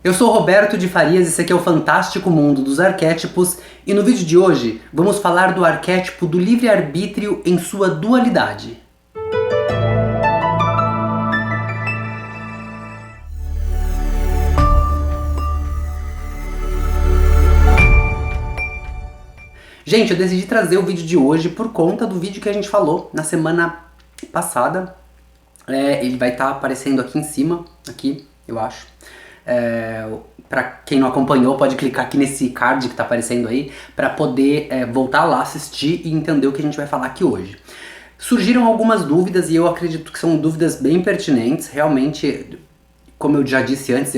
Eu sou Roberto de Farias e esse aqui é o Fantástico Mundo dos Arquétipos, e no vídeo de hoje vamos falar do arquétipo do livre-arbítrio em sua dualidade. Gente, eu decidi trazer o vídeo de hoje por conta do vídeo que a gente falou na semana passada. Ele vai estar aparecendo aqui em cima, aqui, eu acho. Pra quem não acompanhou, pode clicar aqui nesse card que tá aparecendo aí pra poder voltar lá, assistir e entender o que a gente vai falar aqui hoje. Surgiram algumas dúvidas e eu acredito que são dúvidas bem pertinentes. Realmente, como eu já disse antes,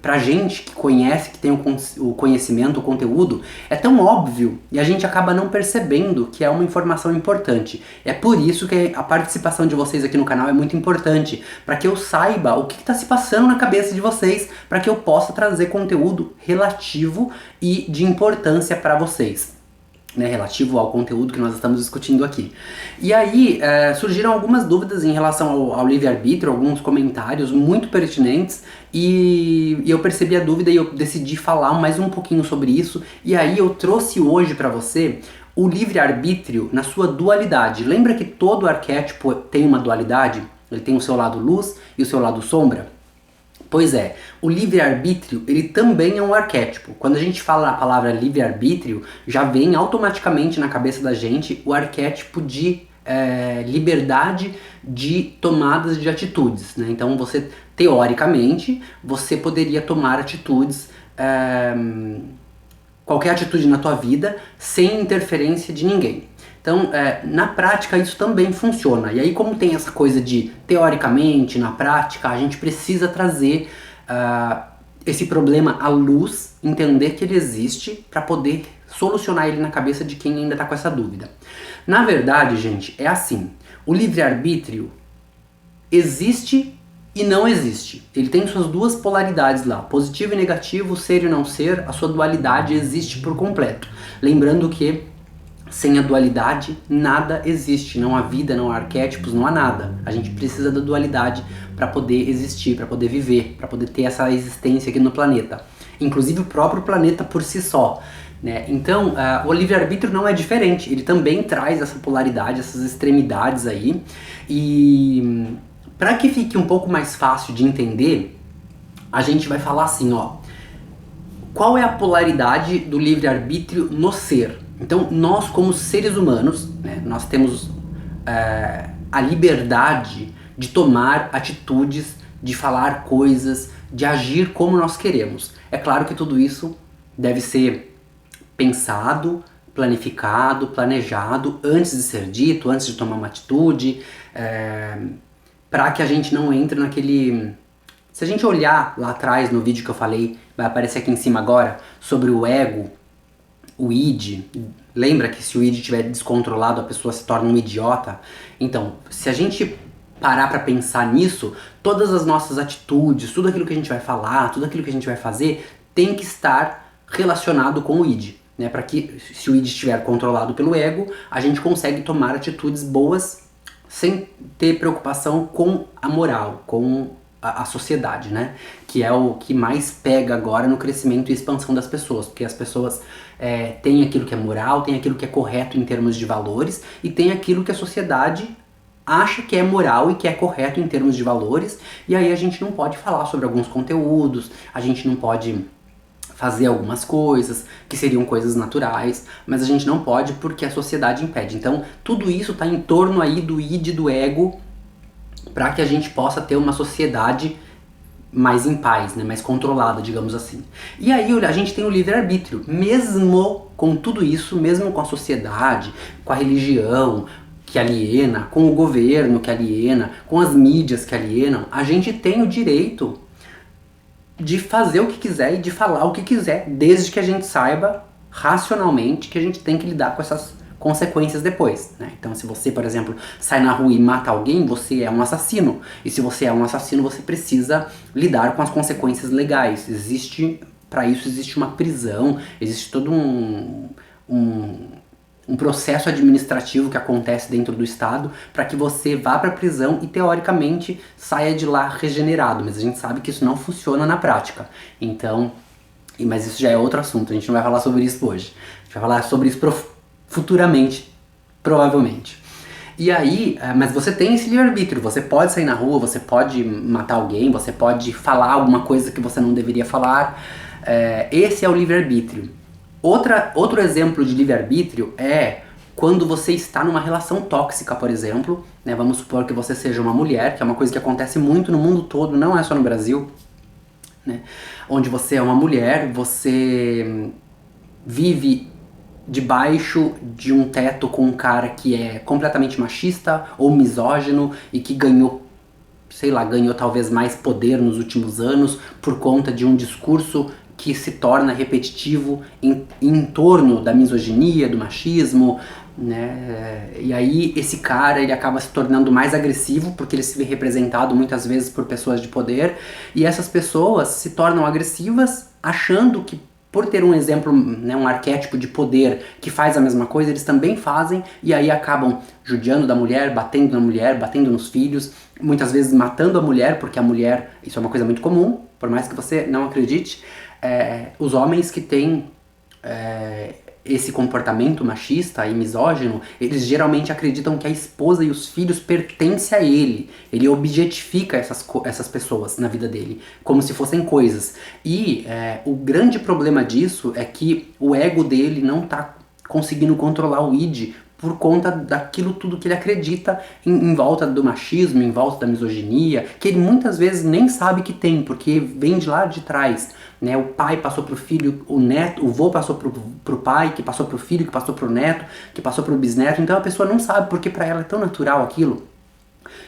pra gente que conhece, que tem o conhecimento, o conteúdo, é tão óbvio e a gente acaba não percebendo que é uma informação importante. É por isso que a participação de vocês aqui no canal é muito importante, para que eu saiba o que está se passando na cabeça de vocês, para que eu possa trazer conteúdo relativo e de importância para vocês. Relativo ao conteúdo que nós estamos discutindo aqui. E aí surgiram algumas dúvidas em relação ao livre-arbítrio, alguns comentários muito pertinentes, e eu percebi a dúvida e eu decidi falar mais um pouquinho sobre isso, e aí eu trouxe hoje para você o livre-arbítrio na sua dualidade. Lembra que todo arquétipo tem uma dualidade? Ele tem o seu lado luz e o seu lado sombra? Pois é, o livre-arbítrio, ele também é um arquétipo. Quando a gente fala a palavra livre-arbítrio, já vem automaticamente na cabeça da gente o arquétipo de liberdade de tomadas de atitudes, né? Então você, teoricamente, você poderia tomar atitudes, qualquer atitude na tua vida, sem interferência de ninguém. Então, na prática, isso também funciona. E aí, como tem essa coisa de, teoricamente, na prática, a gente precisa trazer esse problema à luz, entender que ele existe, para poder solucionar ele na cabeça de quem ainda está com essa dúvida. Na verdade, gente, é assim. O livre-arbítrio existe e não existe. Ele tem suas duas polaridades lá, positivo e negativo, ser e não ser, a sua dualidade existe por completo. Lembrando que sem a dualidade, nada existe. Não há vida, não há arquétipos, não há nada. A gente precisa da dualidade para poder existir, para poder viver, para poder ter essa existência aqui no planeta. Inclusive o próprio planeta por si só, né? Então, o livre-arbítrio não é diferente. Ele também traz essa polaridade, essas extremidades aí. E para que fique um pouco mais fácil de entender, a gente vai falar assim, ó. Qual é a polaridade do livre-arbítrio no ser? Então, nós como seres humanos, né, nós temos a liberdade de tomar atitudes, de falar coisas, de agir como nós queremos. É claro que tudo isso deve ser pensado, planificado, planejado, antes de ser dito, antes de tomar uma atitude, para que a gente não entre naquele... Se a gente olhar lá atrás no vídeo que eu falei, vai aparecer aqui em cima agora, sobre o ego, o id, lembra que se o id estiver descontrolado a pessoa se torna um idiota? Então, se a gente parar para pensar nisso, todas as nossas atitudes, tudo aquilo que a gente vai falar, tudo aquilo que a gente vai fazer, tem que estar relacionado com o id, né? Para que, se o id estiver controlado pelo ego, a gente consegue tomar atitudes boas sem ter preocupação com a moral, com a sociedade, né? Que é o que mais pega agora no crescimento e expansão das pessoas, porque as pessoas têm aquilo que é moral, tem aquilo que é correto em termos de valores, e tem aquilo que a sociedade acha que é moral e que é correto em termos de valores, e aí a gente não pode falar sobre alguns conteúdos, a gente não pode fazer algumas coisas que seriam coisas naturais, mas a gente não pode porque a sociedade impede. Então tudo isso está em torno aí do id, do ego, para que a gente possa ter uma sociedade mais em paz, né, mais controlada, digamos assim. E aí a gente tem o livre-arbítrio, mesmo com tudo isso, mesmo com a sociedade, com a religião que aliena, com o governo que aliena, com as mídias que alienam, a gente tem o direito de fazer o que quiser e de falar o que quiser, desde que a gente saiba racionalmente que a gente tem que lidar com essas consequências depois, né? Então, se você, por exemplo, sai na rua e mata alguém, você é um assassino. E se você é um assassino, você precisa lidar com as consequências legais. Para isso existe uma prisão, existe todo um processo administrativo que acontece dentro do Estado para que você vá para a prisão e teoricamente saia de lá regenerado, mas a gente sabe que isso não funciona na prática. Então, mas isso já é outro assunto, a gente não vai falar sobre isso hoje. A gente vai falar sobre isso futuramente, provavelmente. E aí, mas você tem esse livre-arbítrio, você pode sair na rua, você pode matar alguém, você pode falar alguma coisa que você não deveria falar. Esse é o livre-arbítrio. Outro exemplo de livre-arbítrio é quando você está numa relação tóxica, por exemplo, né? Vamos supor que você seja uma mulher, que é uma coisa que acontece muito no mundo todo, não é só no Brasil, né? Onde você é uma mulher, você vive debaixo de um teto com um cara que é completamente machista ou misógino e que ganhou talvez mais poder nos últimos anos por conta de um discurso que se torna repetitivo em torno da misoginia, do machismo, né? E aí esse cara ele acaba se tornando mais agressivo porque ele se vê representado muitas vezes por pessoas de poder, e essas pessoas se tornam agressivas achando que por ter um exemplo, né, um arquétipo de poder que faz a mesma coisa, eles também fazem, e aí acabam judiando da mulher, batendo na mulher, batendo nos filhos, muitas vezes matando a mulher, porque a mulher, isso é uma coisa muito comum, por mais que você não acredite, os homens que têm esse comportamento machista e misógino, eles geralmente acreditam que a esposa e os filhos pertencem a ele. Ele objetifica essas pessoas na vida dele, como se fossem coisas. E o grande problema disso é que o ego dele não está conseguindo controlar o id por conta daquilo tudo que ele acredita em volta do machismo, em volta da misoginia, que ele muitas vezes nem sabe que tem, porque vem de lá de trás, né? O pai passou pro filho, o neto, o vô passou pro pai, que passou pro filho, que passou pro neto, que passou pro bisneto, então a pessoa não sabe, porque para ela é tão natural aquilo,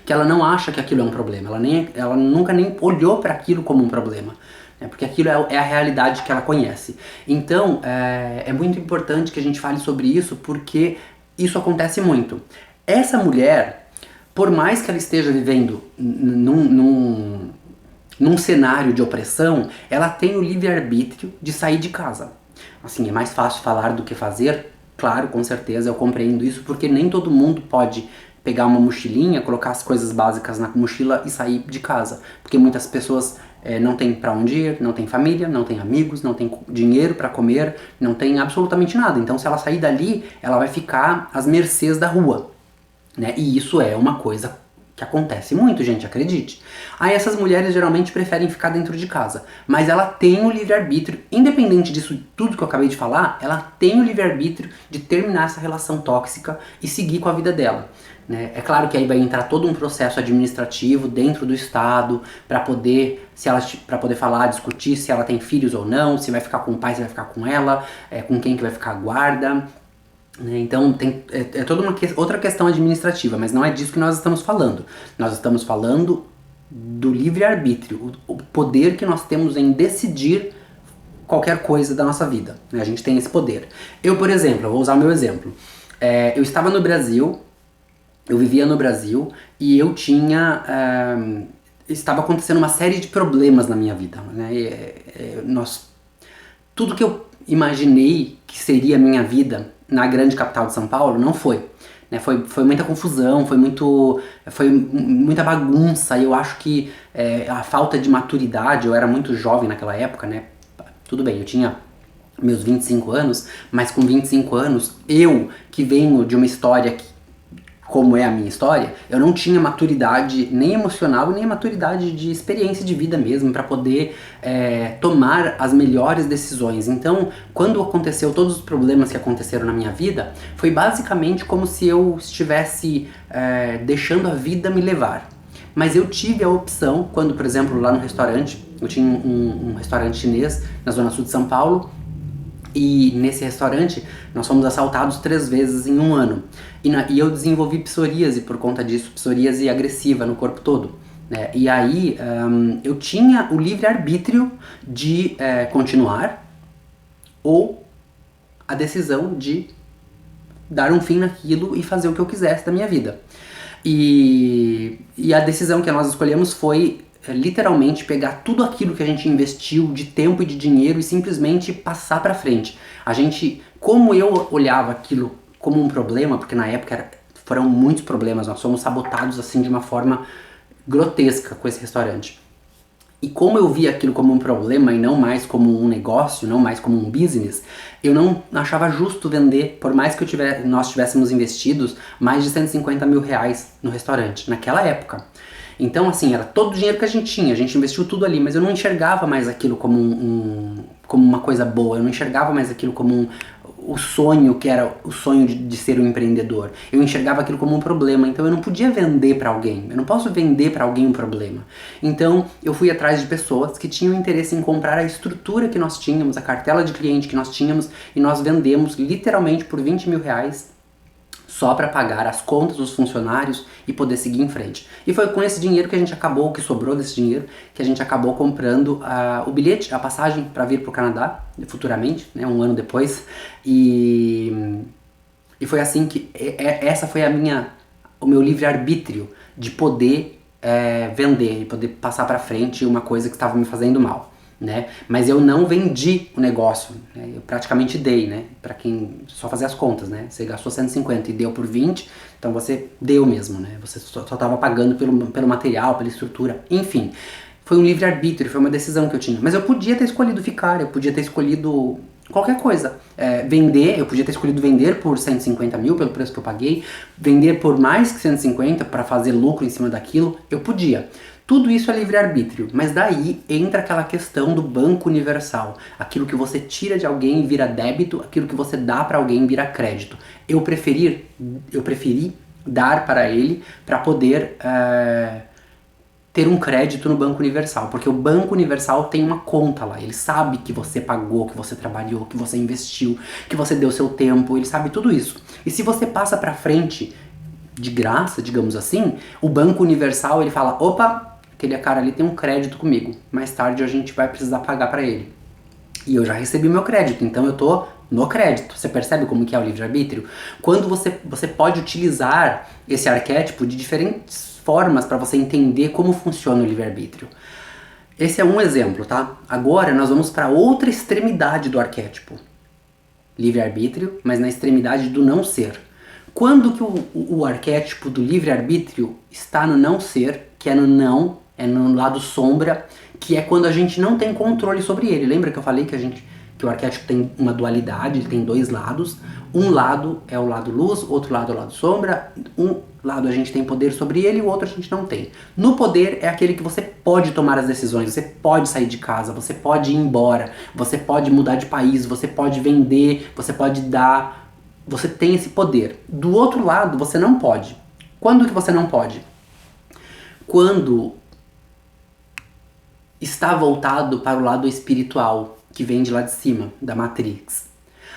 que ela não acha que aquilo é um problema, ela nunca nem olhou para aquilo como um problema. Porque aquilo é a realidade que ela conhece. Então, é muito importante que a gente fale sobre isso, porque isso acontece muito. Essa mulher, por mais que ela esteja vivendo num cenário de opressão, ela tem o livre-arbítrio de sair de casa. Assim, é mais fácil falar do que fazer? Claro, com certeza, eu compreendo isso, porque nem todo mundo pode pegar uma mochilinha, colocar as coisas básicas na mochila e sair de casa. Porque muitas pessoas não têm pra onde ir, não tem família, não tem amigos, não tem dinheiro pra comer, não tem absolutamente nada. Então se ela sair dali, ela vai ficar às mercês da rua, né? E isso é uma coisa que acontece muito, gente, acredite. Aí essas mulheres geralmente preferem ficar dentro de casa, mas ela tem o livre-arbítrio, independente disso tudo que eu acabei de falar, ela tem o livre-arbítrio de terminar essa relação tóxica e seguir com a vida dela. Né? É claro que aí vai entrar todo um processo administrativo dentro do Estado para poder falar, discutir se ela tem filhos ou não, se vai ficar com o pai, se vai ficar com ela, com quem que vai ficar a guarda. Né? Então é toda outra questão administrativa, mas não é disso que nós estamos falando. Nós estamos falando do livre-arbítrio, o poder que nós temos em decidir qualquer coisa da nossa vida. Né? A gente tem esse poder. Eu, por exemplo, eu vou usar o meu exemplo. Eu estava no Brasil, eu vivia no Brasil e eu estava acontecendo uma série de problemas na minha vida. Né? Tudo que eu imaginei que seria a minha vida na grande capital de São Paulo não foi. Né? Foi muita confusão, foi muita bagunça, e eu acho que a falta de maturidade, eu era muito jovem naquela época, né? Tudo bem, eu tinha meus 25 anos, mas com 25 anos, eu que venho de uma história como é a minha história, eu não tinha maturidade nem emocional, nem a maturidade de experiência de vida mesmo para poder tomar as melhores decisões. Então, quando aconteceu todos os problemas que aconteceram na minha vida, foi basicamente como se eu estivesse deixando a vida me levar. Mas eu tive a opção, quando, por exemplo, lá no restaurante, eu tinha um restaurante chinês na zona sul de São Paulo, e nesse restaurante nós fomos assaltados 3 vezes em um ano. E eu desenvolvi psoríase por conta disso, psoríase agressiva no corpo todo. Né? E aí eu tinha o livre-arbítrio de continuar ou a decisão de dar um fim naquilo e fazer o que eu quisesse da minha vida. E a decisão que nós escolhemos foi literalmente pegar tudo aquilo que a gente investiu de tempo e de dinheiro e simplesmente passar pra frente. Como eu olhava aquilo como um problema, porque na época foram muitos problemas, nós fomos sabotados assim de uma forma grotesca com esse restaurante. E como eu via aquilo como um problema e não mais como um negócio, não mais como um business, eu não achava justo vender, por mais que nós tivéssemos investidos mais de 150 mil reais no restaurante, naquela época. Então, assim, era todo o dinheiro que a gente investiu tudo ali, mas eu não enxergava mais aquilo como como uma coisa boa, eu não enxergava mais aquilo como o sonho que era o sonho de ser um empreendedor. Eu enxergava aquilo como um problema, então eu não podia vender para alguém. Eu não posso vender para alguém um problema. Então eu fui atrás de pessoas que tinham interesse em comprar a estrutura que nós tínhamos, a cartela de cliente que nós tínhamos, e nós vendemos literalmente por 20 mil reais só para pagar as contas dos funcionários e poder seguir em frente. E foi com esse dinheiro que a gente acabou, o que sobrou desse dinheiro, que a gente acabou comprando o bilhete, a passagem para vir para o Canadá, futuramente, né, um ano depois. E foi assim que essa foi o meu livre-arbítrio de poder vender, e poder passar para frente uma coisa que estava me fazendo mal. Né? Mas eu não vendi o negócio, né? Eu praticamente dei, né? Para quem só fazer as contas, né? Você gastou 150 e deu por 20, então você deu mesmo, né? Você só estava pagando pelo material, pela estrutura, enfim. Foi um livre-arbítrio, foi uma decisão que eu tinha. Mas eu podia ter escolhido ficar, eu podia ter escolhido qualquer coisa. Vender, eu podia ter escolhido vender por 150 mil, pelo preço que eu paguei, vender por mais que 150 para fazer lucro em cima daquilo, eu podia. Tudo isso é livre-arbítrio, mas daí entra aquela questão do banco universal. Aquilo que você tira de alguém vira débito, aquilo que você dá para alguém vira crédito. Eu preferi dar para ele para poder ter um crédito no Banco Universal, porque o Banco Universal tem uma conta lá, ele sabe que você pagou, que você trabalhou, que você investiu, que você deu seu tempo, ele sabe tudo isso. E se você passa para frente de graça, digamos assim, o Banco Universal ele fala, opa, aquele cara ali tem um crédito comigo, mais tarde a gente vai precisar pagar para ele. E eu já recebi meu crédito, então eu tô no crédito. Você percebe como que é o livre-arbítrio? Quando você pode utilizar esse arquétipo de diferentes formas para você entender como funciona o livre-arbítrio. Esse é um exemplo, tá? Agora nós vamos para outra extremidade do arquétipo. Livre-arbítrio, mas na extremidade do não ser. Quando que o arquétipo do livre-arbítrio está no não ser, que é no não, é no lado sombra, que é quando a gente não tem controle sobre ele. Lembra que eu falei que o arquétipo tem uma dualidade, ele tem dois lados. Um lado é o lado luz, outro lado é o lado sombra. Um lado a gente tem poder sobre ele, o outro a gente não tem. No poder é aquele que você pode tomar as decisões, você pode sair de casa, você pode ir embora, você pode mudar de país, você pode vender, você pode dar, você tem esse poder. Do outro lado você não pode. Quando que você não pode? Quando está voltado para o lado espiritual, que vem de lá de cima, da Matrix.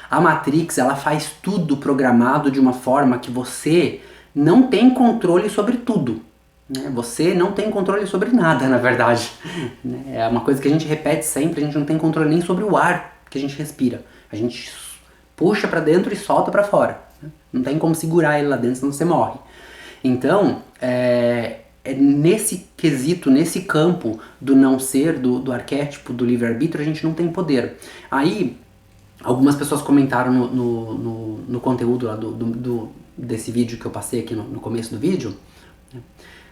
A Matrix, ela faz tudo programado de uma forma que você não tem controle sobre tudo. Né? Você não tem controle sobre nada, na verdade. É uma coisa que a gente repete sempre, a gente não tem controle nem sobre o ar que a gente respira. A gente puxa para dentro e solta para fora. Não tem como segurar ele lá dentro, senão você morre. Então, nesse quesito, nesse campo do não ser, do arquétipo, do livre-arbítrio, a gente não tem poder. Aí, algumas pessoas comentaram no conteúdo lá desse vídeo que eu passei aqui no começo do vídeo, né,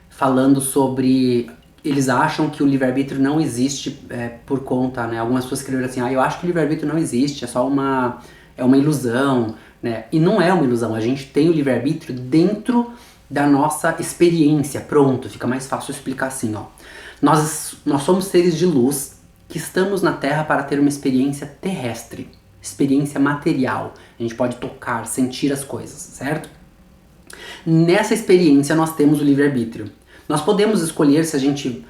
falando sobre... Eles acham que o livre-arbítrio não existe por conta, né? Algumas pessoas escreveram assim, eu acho que o livre-arbítrio não existe, é uma ilusão, né? E não é uma ilusão, a gente tem o livre-arbítrio dentro da nossa experiência. Pronto, fica mais fácil explicar assim, ó. Nós somos seres de luz que estamos na Terra para ter uma experiência terrestre, experiência material. A gente pode tocar, sentir as coisas, certo? Nessa experiência nós temos o livre-arbítrio. Nós podemos escolher se a gente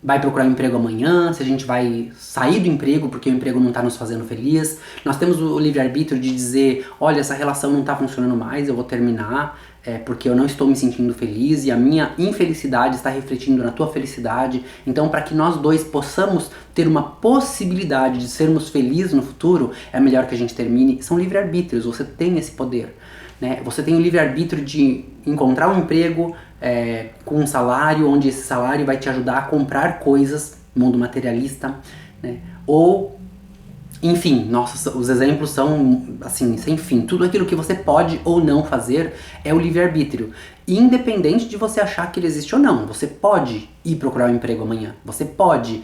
vai procurar um emprego amanhã, se a gente vai sair do emprego porque o emprego não está nos fazendo feliz. Nós temos o livre-arbítrio de dizer, olha, essa relação não está funcionando mais, eu vou terminar porque eu não estou me sentindo feliz e a minha infelicidade está refletindo na tua felicidade. Então, para que nós dois possamos ter uma possibilidade de sermos felizes no futuro, é melhor que a gente termine. São livre-arbítrios, você tem esse poder. Né? Você tem o livre-arbítrio de encontrar um emprego com um salário, onde esse salário vai te ajudar a comprar coisas, mundo materialista, né? Ou Enfim, nossa, os exemplos são, assim, sem fim. Tudo aquilo que você pode ou não fazer é o livre-arbítrio. Independente de você achar que ele existe ou não. Você pode ir procurar um emprego amanhã. Você pode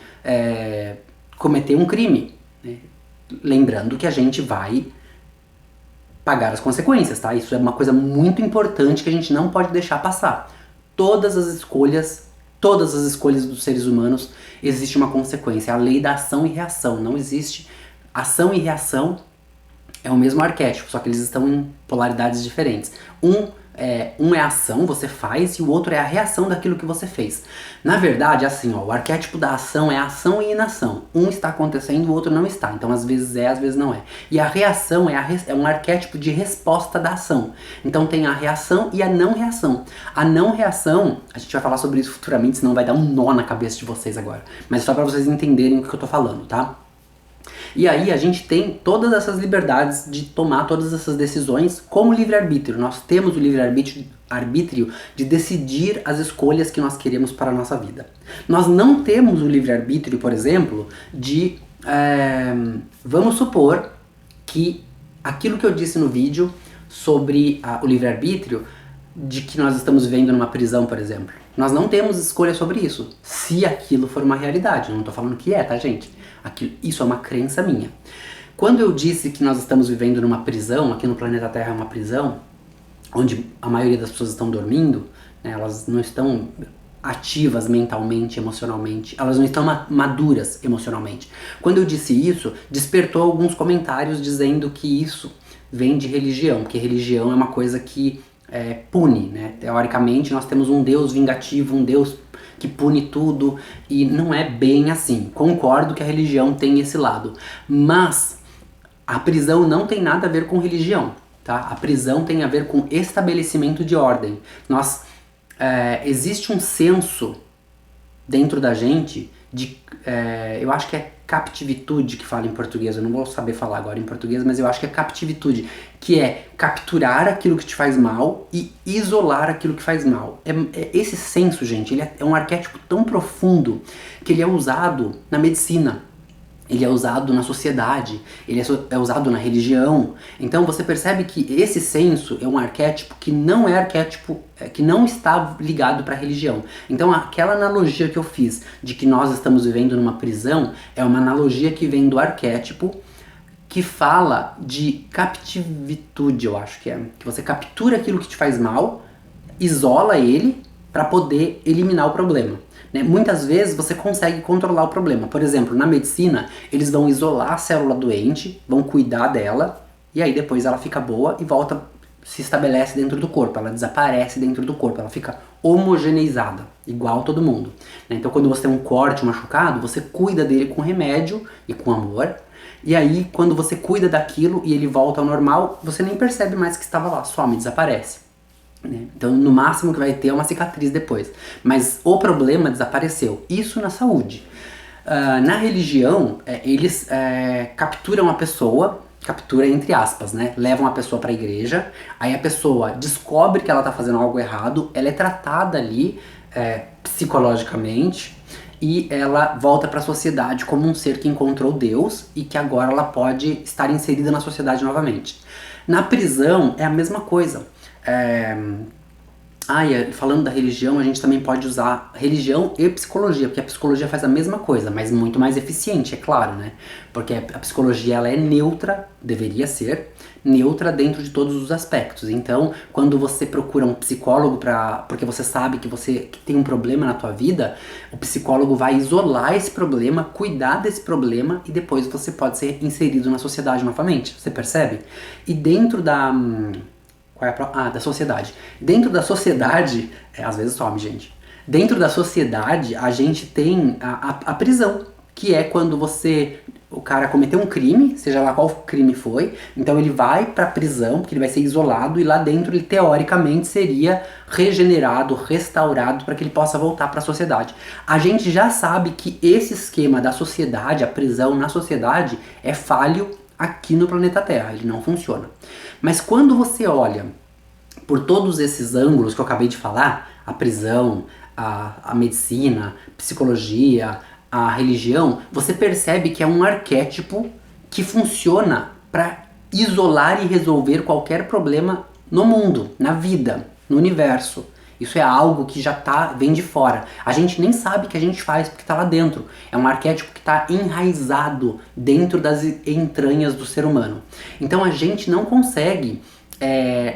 cometer um crime. Né? Lembrando que a gente vai pagar as consequências, tá? Isso é uma coisa muito importante que a gente não pode deixar passar. Todas as escolhas dos seres humanos existe uma consequência. A lei da ação e reação. Não existe ação e reação, é o mesmo arquétipo, só que eles estão em polaridades diferentes. Um é a ação, você faz, e o outro é a reação daquilo que você fez. Na verdade, assim, ó, o arquétipo da ação é ação e inação. Um está acontecendo, o outro não está. Então, às vezes é, às vezes não é. E a reação é um arquétipo de resposta da ação. Então, tem a reação e a não reação. A não reação, a gente vai falar sobre isso futuramente, senão vai dar um nó na cabeça de vocês agora. Mas só para vocês entenderem o que eu tô falando, tá? E aí a gente tem todas essas liberdades de tomar todas essas decisões como livre-arbítrio. Nós temos o livre-arbítrio de decidir as escolhas que nós queremos para a nossa vida. Nós não temos o livre-arbítrio, por exemplo, de... vamos supor que aquilo que eu disse no vídeo sobre o livre-arbítrio, de que nós estamos vivendo numa prisão, por exemplo. Nós não temos escolha sobre isso, se aquilo for uma realidade. Eu não tô falando que é, tá, gente? Isso é uma crença minha. Quando eu disse que nós estamos vivendo numa prisão, aqui no planeta Terra é uma prisão, onde a maioria das pessoas estão dormindo, né, elas não estão ativas mentalmente, emocionalmente, elas não estão maduras emocionalmente. Quando eu disse isso, despertou alguns comentários dizendo que isso vem de religião, porque religião é uma coisa que pune, né? Teoricamente nós temos um Deus vingativo, um Deus que pune tudo, e não é bem assim. Concordo que a religião tem esse lado, mas a prisão não tem nada a ver com religião, tá? A prisão tem a ver com estabelecimento de ordem. Existe um senso dentro da gente de, eu acho que é captivitude que fala em português, eu não vou saber falar agora em português, mas eu acho que é captivitude, que é capturar aquilo que te faz mal e isolar aquilo que faz mal. Esse senso, gente, ele é um arquétipo tão profundo que ele é usado na medicina, ele é usado na sociedade, ele é usado na religião. Então você percebe que esse senso é um arquétipo que não é arquétipo, que não está ligado para a religião. Então aquela analogia que eu fiz de que nós estamos vivendo numa prisão é uma analogia que vem do arquétipo que fala de captivitude, eu acho que é. Que você captura aquilo que te faz mal, isola ele para poder eliminar o problema. Né? Muitas vezes você consegue controlar o problema. Por exemplo, na medicina, eles vão isolar a célula doente, vão cuidar dela, e aí depois ela fica boa e volta, se estabelece dentro do corpo, ela desaparece dentro do corpo, ela fica homogeneizada, igual todo mundo. Né? Então quando você tem um corte, um machucado, você cuida dele com remédio e com amor, e aí quando você cuida daquilo e ele volta ao normal, você nem percebe mais que estava lá, some, desaparece. Então, no máximo que vai ter é uma cicatriz depois. Mas o problema desapareceu. Isso na saúde. Na religião, eles capturam a pessoa, captura entre aspas, né? Levam a pessoa para a igreja, aí a pessoa descobre que ela tá fazendo algo errado, ela é tratada ali psicologicamente e ela volta para a sociedade como um ser que encontrou Deus e que agora ela pode estar inserida na sociedade novamente. Na prisão é a mesma coisa. Falando da religião, a gente também pode usar religião e psicologia, porque a psicologia faz a mesma coisa, mas muito mais eficiente, é claro, né? Porque a psicologia ela é neutra, deveria ser neutra dentro de todos os aspectos. Então, quando você procura um psicólogo porque você sabe que tem um problema na tua vida, o psicólogo vai isolar esse problema, cuidar desse problema e depois você pode ser inserido na sociedade novamente. Você percebe? E dentro da sociedade. Dentro da sociedade, às vezes some, gente. Dentro da sociedade, a gente tem a prisão, que é quando o cara cometeu um crime, seja lá qual crime foi, então ele vai pra prisão, porque ele vai ser isolado, e lá dentro ele teoricamente seria regenerado, restaurado, para que ele possa voltar para a sociedade. A gente já sabe que esse esquema da sociedade, a prisão na sociedade, é falho aqui no planeta Terra, ele não funciona. Mas quando você olha por todos esses ângulos que eu acabei de falar, a prisão, a medicina, psicologia, a religião, você percebe que é um arquétipo que funciona para isolar e resolver qualquer problema no mundo, na vida, no universo. Isso é algo que já vem de fora. A gente nem sabe que a gente faz porque está lá dentro. É um arquétipo que está enraizado dentro das entranhas do ser humano. Então a gente não consegue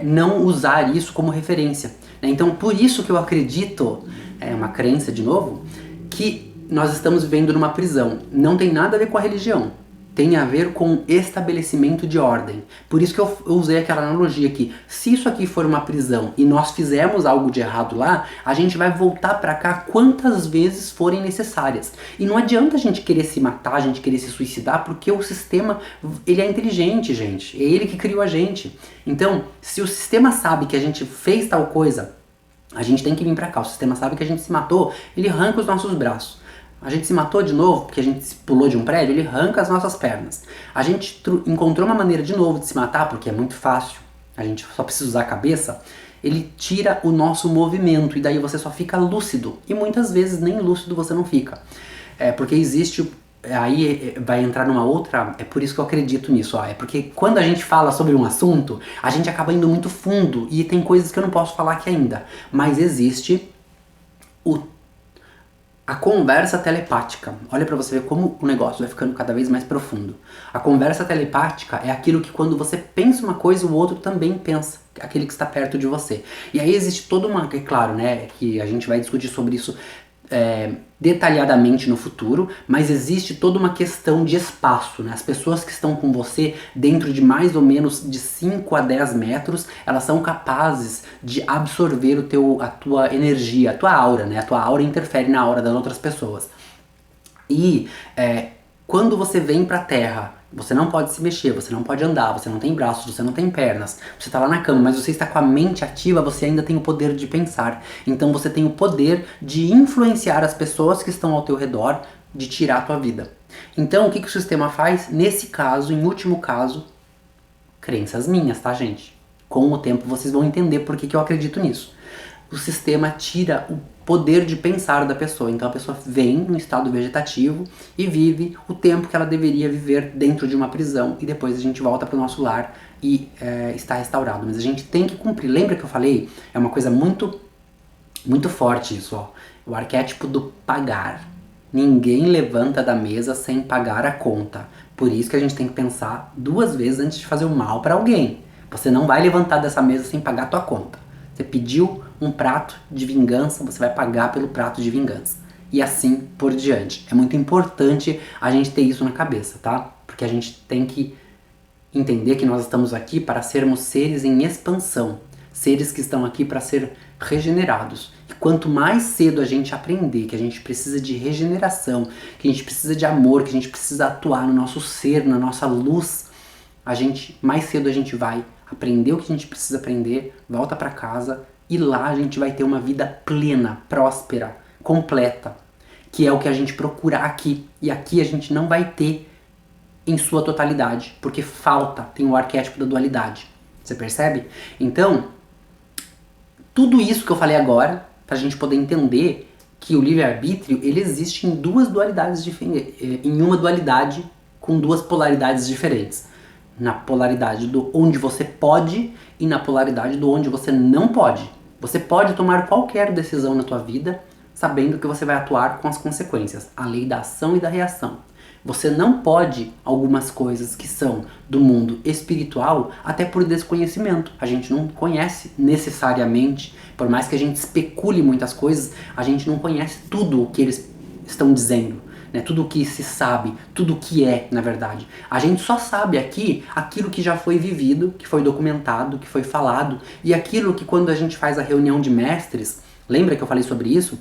não usar isso como referência. Né? Então por isso que eu acredito, é uma crença de novo, que nós estamos vivendo numa prisão. Não tem nada a ver com a religião. Tem a ver com estabelecimento de ordem. Por isso que eu usei aquela analogia aqui. Se isso aqui for uma prisão e nós fizermos algo de errado lá, a gente vai voltar pra cá quantas vezes forem necessárias. E não adianta a gente querer se matar, a gente querer se suicidar, porque o sistema, ele é inteligente, gente. É ele que criou a gente. Então, se o sistema sabe que a gente fez tal coisa, a gente tem que vir pra cá. O sistema sabe que a gente se matou, ele arranca os nossos braços. A gente se matou de novo porque a gente pulou de um prédio, ele arranca as nossas pernas. A gente encontrou uma maneira de novo de se matar, porque é muito fácil, a gente só precisa usar a cabeça, ele tira o nosso movimento e daí você só fica lúcido. E muitas vezes nem lúcido você não fica. Porque existe, aí vai entrar numa outra, é por isso que eu acredito nisso, é porque quando a gente fala sobre um assunto, a gente acaba indo muito fundo e tem coisas que eu não posso falar aqui ainda. Mas existe a conversa telepática. Olha pra você ver como o negócio vai ficando cada vez mais profundo. A conversa telepática é aquilo que quando você pensa uma coisa, o outro também pensa, aquele que está perto de você. E aí existe toda uma, é claro, né, que a gente vai discutir sobre isso detalhadamente no futuro, mas existe toda uma questão de espaço, né? As pessoas que estão com você dentro de mais ou menos de 5 a 10 metros, elas são capazes de absorver a tua energia, a tua aura, né? A tua aura interfere na aura das outras pessoas. E quando você vem pra Terra, você não pode se mexer, você não pode andar, você não tem braços, você não tem pernas, você tá lá na cama, mas você está com a mente ativa, você ainda tem o poder de pensar. Então você tem o poder de influenciar as pessoas que estão ao teu redor, de tirar a tua vida. Então o que o sistema faz? Nesse caso, em último caso, crenças minhas, tá, gente? Com o tempo vocês vão entender por que eu acredito nisso. O sistema tira o poder de pensar da pessoa. Então a pessoa vem no estado vegetativo e vive o tempo que ela deveria viver dentro de uma prisão e depois a gente volta para o nosso lar e está restaurado. Mas a gente tem que cumprir. Lembra que eu falei? É uma coisa muito, muito forte isso, ó. O arquétipo do pagar. Ninguém levanta da mesa sem pagar a conta. Por isso que a gente tem que pensar 2 vezes antes de fazer o mal para alguém. Você não vai levantar dessa mesa sem pagar a tua conta. Você pediu um prato de vingança, você vai pagar pelo prato de vingança. E assim por diante. É muito importante a gente ter isso na cabeça, tá? Porque a gente tem que entender que nós estamos aqui para sermos seres em expansão. Seres que estão aqui para ser regenerados. E quanto mais cedo a gente aprender que a gente precisa de regeneração, que a gente precisa de amor, que a gente precisa atuar no nosso ser, na nossa luz, mais cedo a gente vai aprender o que a gente precisa aprender, volta para casa e lá a gente vai ter uma vida plena, próspera, completa, que é o que a gente procura aqui. E aqui a gente não vai ter em sua totalidade, porque tem o arquétipo da dualidade. Você percebe? Então, tudo isso que eu falei agora, pra gente poder entender que o livre-arbítrio, ele existe em 2 dualidades diferentes, em uma dualidade com 2 polaridades diferentes. Na polaridade do onde você pode e na polaridade do onde você não pode. Você pode tomar qualquer decisão na tua vida sabendo que você vai atuar com as consequências, a lei da ação e da reação. Você não pode algumas coisas que são do mundo espiritual até por desconhecimento. A gente não conhece necessariamente, por mais que a gente especule muitas coisas, a gente não conhece tudo o que eles estão dizendo. Né, tudo o que se sabe, tudo o que é, na verdade. A gente só sabe aqui aquilo que já foi vivido, que foi documentado, que foi falado, e aquilo que quando a gente faz a reunião de mestres, lembra que eu falei sobre isso?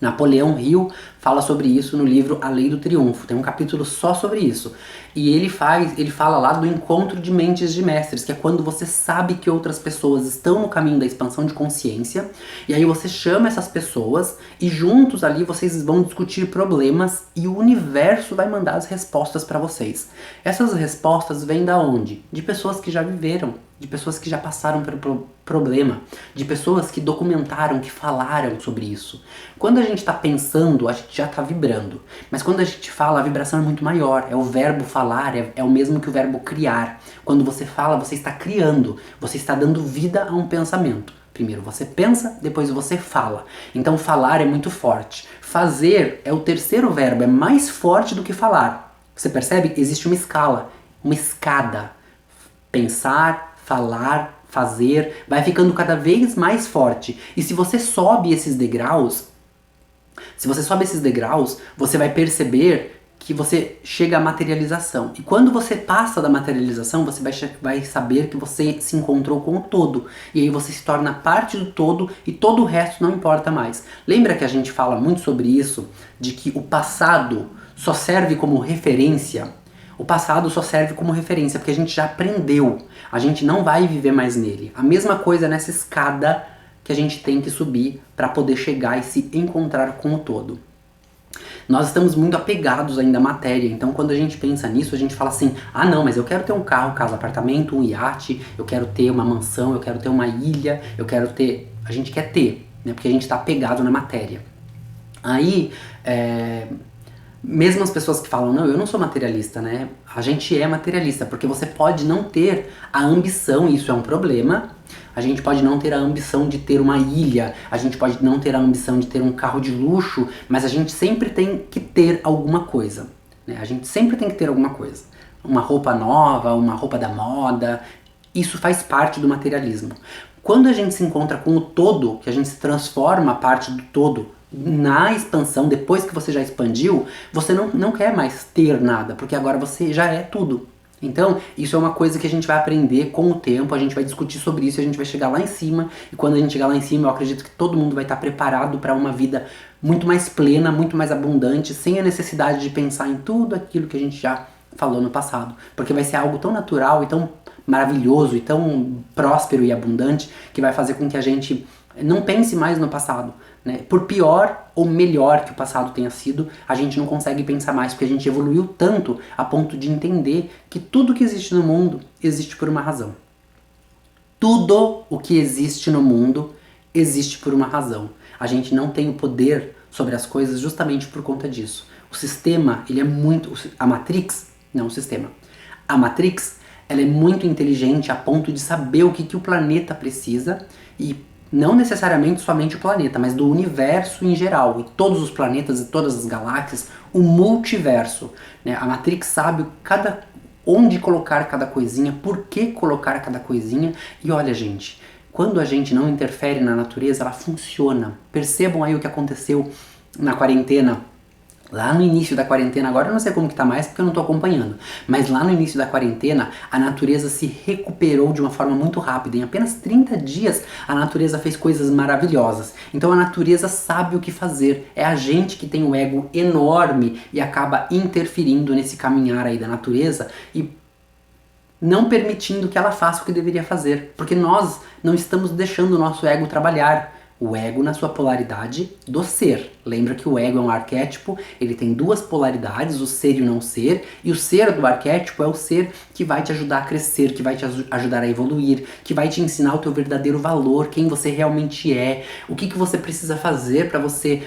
Napoleão Hill fala sobre isso no livro A Lei do Triunfo, tem um capítulo só sobre isso. E ele fala lá do encontro de mentes de mestres, que é quando você sabe que outras pessoas estão no caminho da expansão de consciência, e aí você chama essas pessoas e juntos ali vocês vão discutir problemas e o universo vai mandar as respostas para vocês. Essas respostas vêm da onde? De pessoas que já viveram, de pessoas que já passaram pelo problema, de pessoas que documentaram, que falaram sobre isso. Quando a gente está pensando, a gente já está vibrando. Mas quando a gente fala, a vibração é muito maior. É o verbo falar, é o mesmo que o verbo criar. Quando você fala, você está criando, você está dando vida a um pensamento. Primeiro você pensa, depois você fala. Então falar é muito forte. Fazer é o terceiro verbo, é mais forte do que falar. Você percebe? Existe uma escala, uma escada. Pensar, falar, fazer, vai ficando cada vez mais forte. E se você sobe esses degraus, você vai perceber que você chega à materialização. E quando você passa da materialização, você vai saber que você se encontrou com o todo. E aí você se torna parte do todo e todo o resto não importa mais. Lembra que a gente fala muito sobre isso, de que o passado só serve como referência? O passado só serve como referência porque a gente já aprendeu. A gente não vai viver mais nele. A mesma coisa nessa escada que a gente tem que subir para poder chegar e se encontrar com o todo. Nós estamos muito apegados ainda à matéria, então quando a gente pensa nisso, a gente fala assim, ah não, mas eu quero ter um carro, casa, apartamento, um iate, eu quero ter uma mansão, eu quero ter uma ilha, eu quero ter... A gente quer ter, né? Porque a gente está apegado na matéria. Aí, mesmo as pessoas que falam, não, eu não sou materialista, né? A gente é materialista, porque você pode não ter a ambição, e isso é um problema. A gente pode não ter a ambição de ter uma ilha, a gente pode não ter a ambição de ter um carro de luxo, mas a gente sempre tem que ter alguma coisa, né? A gente sempre tem que ter alguma coisa. Uma roupa nova, uma roupa da moda, isso faz parte do materialismo. Quando a gente se encontra com o todo, que a gente se transforma parte do todo, na expansão, depois que você já expandiu, você não quer mais ter nada, porque agora você já é tudo. Então, isso é uma coisa que a gente vai aprender com o tempo, a gente vai discutir sobre isso, a gente vai chegar lá em cima, e quando a gente chegar lá em cima, eu acredito que todo mundo vai estar preparado para uma vida muito mais plena, muito mais abundante, sem a necessidade de pensar em tudo aquilo que a gente já falou no passado, porque vai ser algo tão natural e tão maravilhoso e tão próspero e abundante que vai fazer com que a gente não pense mais no passado, né? Por pior ou melhor que o passado tenha sido, a gente não consegue pensar mais, porque a gente evoluiu tanto a ponto de entender que tudo que existe no mundo existe por uma razão. Tudo o que existe no mundo existe por uma razão. A gente não tem o poder sobre as coisas justamente por conta disso. O sistema, ele é muito... A Matrix, ela é muito inteligente a ponto de saber o que o planeta precisa e não necessariamente somente o planeta, mas do universo em geral, e todos os planetas e todas as galáxias, o multiverso, né? A Matrix sabe onde colocar cada coisinha, por que colocar cada coisinha, e olha gente, quando a gente não interfere na natureza, ela funciona. Percebam aí o que aconteceu na quarentena. Lá no início da quarentena, agora eu não sei como que tá mais porque eu não tô acompanhando, mas lá no início da quarentena, a natureza se recuperou de uma forma muito rápida. Em apenas 30 dias, a natureza fez coisas maravilhosas. Então a natureza sabe o que fazer. É a gente que tem o ego enorme e acaba interferindo nesse caminhar aí da natureza e não permitindo que ela faça o que deveria fazer. Porque nós não estamos deixando o nosso ego trabalhar. O ego na sua polaridade do ser. Lembra que o ego é um arquétipo, ele tem duas polaridades, o ser e o não ser, e o ser do arquétipo é o ser que vai te ajudar a crescer, que vai te ajudar a evoluir, que vai te ensinar o teu verdadeiro valor, quem você realmente é, o que você precisa fazer para você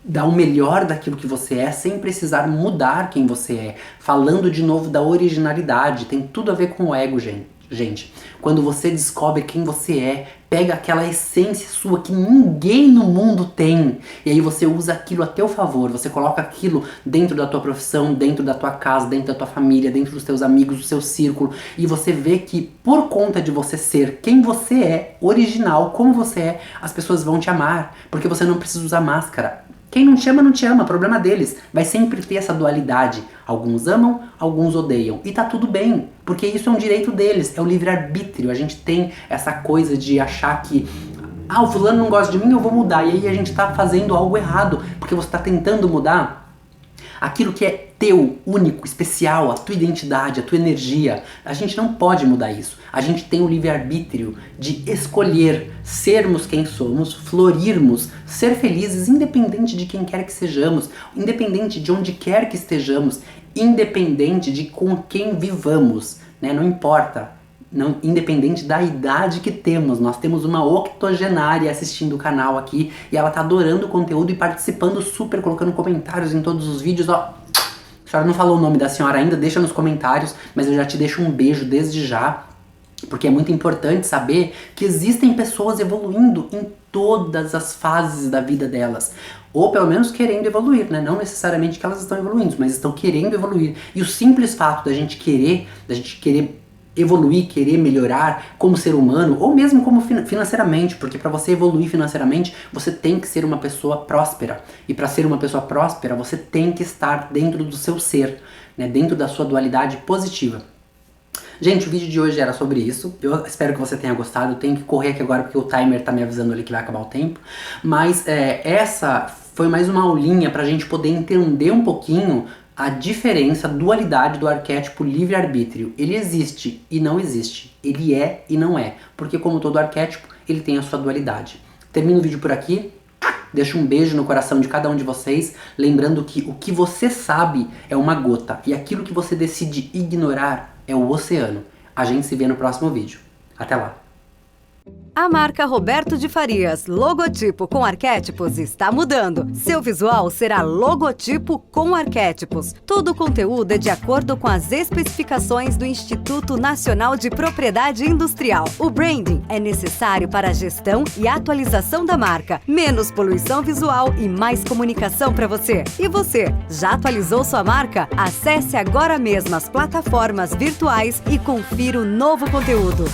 dar o melhor daquilo que você é, sem precisar mudar quem você é. Falando de novo da originalidade, tem tudo a ver com o ego, gente. Quando você descobre quem você é, pega aquela essência sua que ninguém no mundo tem, e aí você usa aquilo a teu favor, você coloca aquilo dentro da tua profissão, dentro da tua casa, dentro da tua família, dentro dos teus amigos, do seu círculo, e você vê que por conta de você ser quem você é, original, como você é, as pessoas vão te amar, porque você não precisa usar máscara. Quem não te ama, não te ama, problema deles. Vai sempre ter essa dualidade. Alguns amam, alguns odeiam. E tá tudo bem, porque isso é um direito deles, é o livre-arbítrio. A gente tem essa coisa de achar que o fulano não gosta de mim, eu vou mudar. E aí a gente tá fazendo algo errado, porque você tá tentando mudar aquilo que é teu, único, especial, a tua identidade, a tua energia. A gente não pode mudar isso. A gente tem o livre-arbítrio de escolher sermos quem somos, florirmos, ser felizes, independente de quem quer que sejamos, independente de onde quer que estejamos, independente de com quem vivamos, né? Não importa. não, independente da idade que temos. Nós temos uma octogenária assistindo o canal aqui e ela tá adorando o conteúdo e participando super, colocando comentários em todos os vídeos, ó. A senhora não falou o nome da senhora ainda, deixa nos comentários, mas eu já te deixo um beijo desde já, porque é muito importante saber que existem pessoas evoluindo em todas as fases da vida delas, ou pelo menos querendo evoluir, né? Não necessariamente que elas estão evoluindo, mas estão querendo evoluir. E o simples fato da gente querer evoluir, querer melhorar como ser humano, ou mesmo como financeiramente, porque para você evoluir financeiramente, você tem que ser uma pessoa próspera. E para ser uma pessoa próspera, você tem que estar dentro do seu ser, né? Dentro da sua dualidade positiva. Gente, o vídeo de hoje era sobre isso. Eu espero que você tenha gostado. Eu tenho que correr aqui agora porque o timer tá me avisando ali que vai acabar o tempo. Mas essa foi mais uma aulinha pra gente poder entender um pouquinho a diferença, a dualidade do arquétipo livre-arbítrio. Ele existe e não existe. Ele é e não é. Porque como todo arquétipo, ele tem a sua dualidade. Termino o vídeo por aqui. Deixo um beijo no coração de cada um de vocês, lembrando que o que você sabe é uma gota e aquilo que você decide ignorar é o oceano. A gente se vê no próximo vídeo. Até lá! A marca Roberto de Farias, logotipo com arquétipos, está mudando. Seu visual será logotipo com arquétipos. Todo o conteúdo é de acordo com as especificações do Instituto Nacional de Propriedade Industrial. O branding é necessário para a gestão e atualização da marca. Menos poluição visual e mais comunicação para você. E você, já atualizou sua marca? Acesse agora mesmo as plataformas virtuais e confira o novo conteúdo.